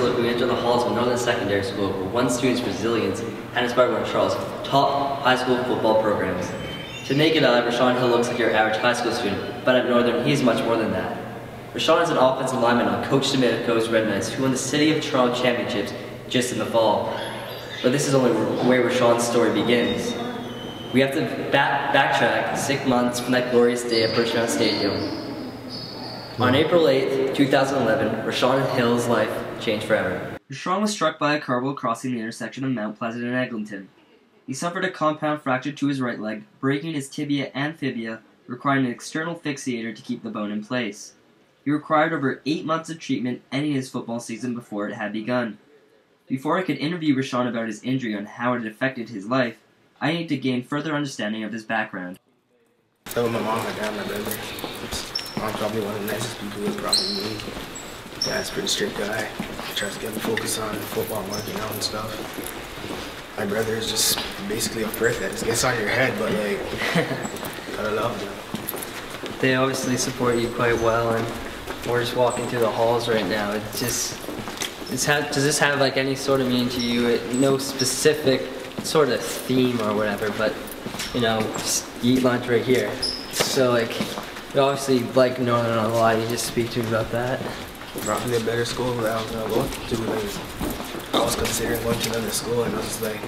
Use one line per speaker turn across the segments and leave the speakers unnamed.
look, we enter the halls of Northern Secondary School, where one student's resilience had inspired one of Charles' top high school football programs. To naked eye, Rashaun Hill looks like your average high school student, but at Northern, he's much more than that. Rashaun is an offensive lineman on Coach Domenico's Red Knights, who won the City of Toronto Championships just in the fall. But this is only where Rashaun's story begins. We have to backtrack 6 months from that glorious day at Birchmount Stadium. On April 8th, 2011, Rashaun Hill's life changed forever. Rashaun was struck by a car while crossing the intersection of Mount Pleasant and Eglinton. He suffered a compound fracture to his right leg, breaking his tibia and fibia, requiring an external fixator to keep the bone in place. He required over 8 months of treatment, ending his football season before it had begun. Before I could interview Rashaun about his injury and how it had affected his life, I needed to gain further understanding of his background.
So my mom, my dad, my brother. Mom's probably one of the nicest people you'll probably meet. Dad's a pretty strict guy. Tries to get me focused on football and working out and stuff. My brother is just basically a prick that just gets on your head, but like, gotta love them.
They obviously support you quite well, and we're just walking through the halls right now. Does this have like any sort of meaning to you? No specific sort of theme or whatever, but you know, just eat lunch right here. So like, you obviously like Northern a lot. You just speak to me about that.
Brought me to a better school that I was gonna go to. Like, I was considering going to another school, and I was like,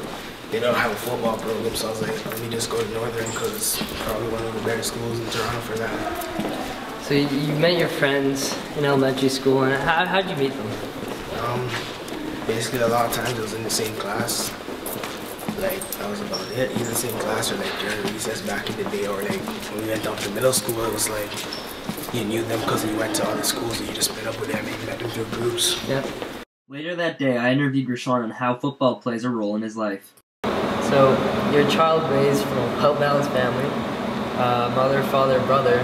they don't have a football program, so I was like, let me just go to Northern because it's probably one of the better schools in Toronto for that.
So you met your friends in elementary school, and how'd you meet them?
Basically, a lot of times it was in the same class. Like, that was about it. Either the same class or like during recess back in the day, or like when we went up to middle school, it was like you knew them because you went to other schools and you just met up with them and you met them through groups.
Yep. Later that day, I interviewed Rashaun on how football plays a role in his life. So, you're a child raised from a well-balanced family, mother, father, brother,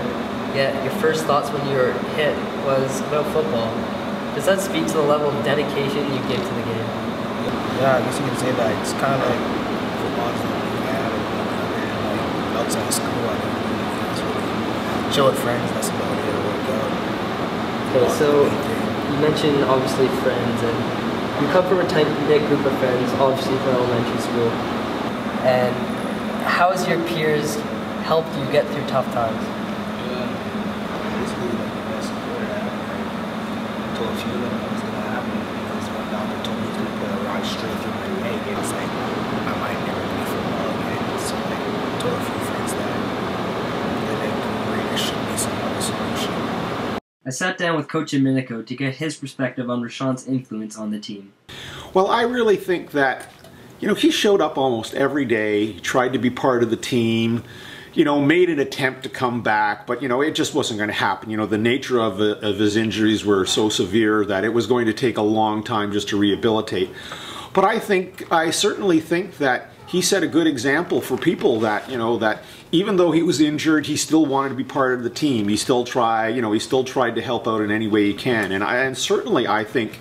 yet your first thoughts when you were hit was about football. Does that speak to the level of dedication you give to the game?
Yeah, I guess you can say that. It's kind of like football is the thing I have. Like, outside of school, I don't really chill with friends. That's about it. Work out.
Okay, so you mentioned obviously friends, and you come from a tight-knit group of friends, obviously from elementary school. And how has your peers helped you get through tough times?
Basically, like the best support I have. I told a few of them that was gonna happen because my doctor told me he was gonna put a rod straight through my leg, and it's like I might never play football again. So like, I told a few friends that there should be some other solution.
I sat down with Coach Domenico to get his perspective on Rashaun's influence on the team.
Well, I really think that, you know, he showed up almost every day, tried to be part of the team, you know, made an attempt to come back, but, you know, it just wasn't going to happen. You know, the nature of his injuries were so severe that it was going to take a long time just to rehabilitate. But I certainly think that he set a good example for people that, you know, that even though he was injured, he still wanted to be part of the team. He still tried to help out in any way he can. And certainly I think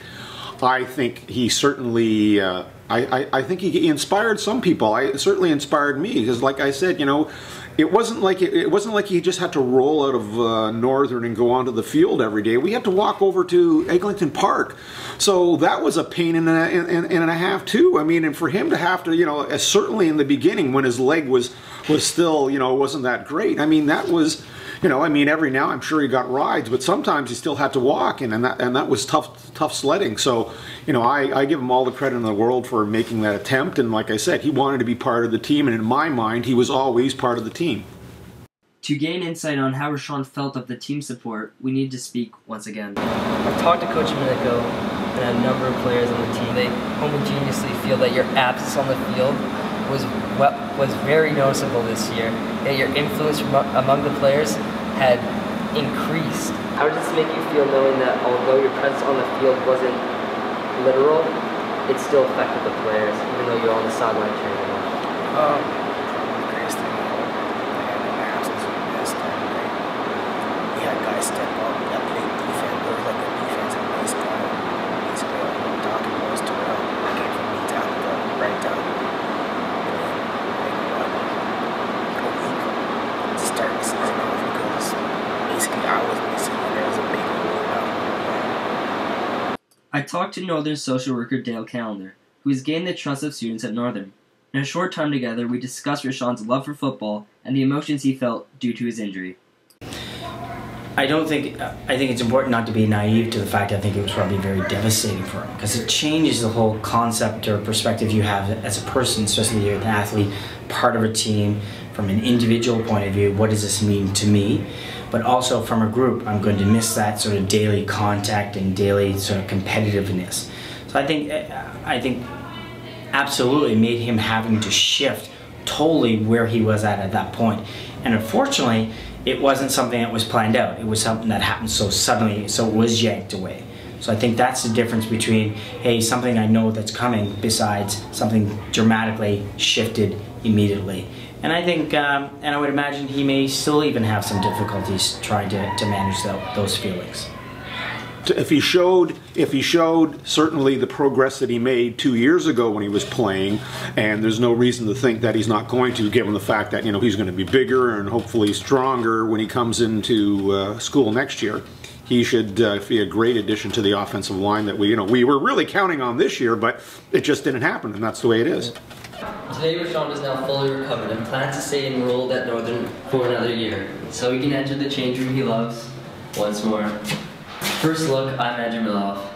he certainly, I think he inspired some people. It certainly inspired me because, like I said, you know, it wasn't like he just had to roll out of Northern and go onto the field every day. We had to walk over to Eglinton Park, so that was a pain and a half too. I mean, and for him to have to, you know, certainly in the beginning when his leg was still, you know, wasn't that great. I mean, that was, you know, I mean, every now I'm sure he got rides, but sometimes he still had to walk, and that was tough sledding. So, you know, I give him all the credit in the world for making that attempt. And like I said, he wanted to be part of the team, and in my mind, he was always part of the team.
To gain insight on how Rashaun felt of the team support, we need to speak once again. I've talked to Coach Domenico and a number of players on the team. They homogeneously feel that your absence on the field was very noticeable this year, that your influence among the players had increased. How does this make you feel knowing that although your presence on the field wasn't literal, it still affected the players, even though you're on the sideline cheering them on?
The greatest thing I hope, in my absence was the best time. We had guys step up that played defense. There was like a defense and base guy. Basically, what I'm talking about was Terrell. I came from me down to right down. Start the season off because basically I was missing and there was a big hole.
I
talked to Northern social worker Dale Callender, who has gained the trust of students at Northern. In a short time together, we discussed Rashaun's love for football and the emotions he felt due to his injury.
I think it's important not to be naive to the fact I think it was probably very devastating for him, because it changes the whole concept or perspective you have as a person, especially you're an athlete, part of a team, from an individual point of view, what does this mean to me? But also from a group, I'm going to miss that sort of daily contact and daily sort of competitiveness. So I think absolutely made him having to shift totally where he was at that point. And unfortunately, it wasn't something that was planned out. It was something that happened so suddenly, so it was yanked away. So I think that's the difference between, hey, something I know that's coming, besides something dramatically shifted immediately. And I think, and I would imagine he may still even have some difficulties trying to manage those feelings.
If he showed certainly the progress that he made 2 years ago when he was playing, and there's no reason to think that he's not going to, given the fact that he's going to be bigger and hopefully stronger when he comes into school next year. He should be a great addition to the offensive line that we were really counting on this year, but it just didn't happen, and that's the way it is.
Today, Rashaun is now fully recovered and plans to stay enrolled at Northern for another year, so he can enter the change room he loves once more. First look, I'm Andrew Miloff.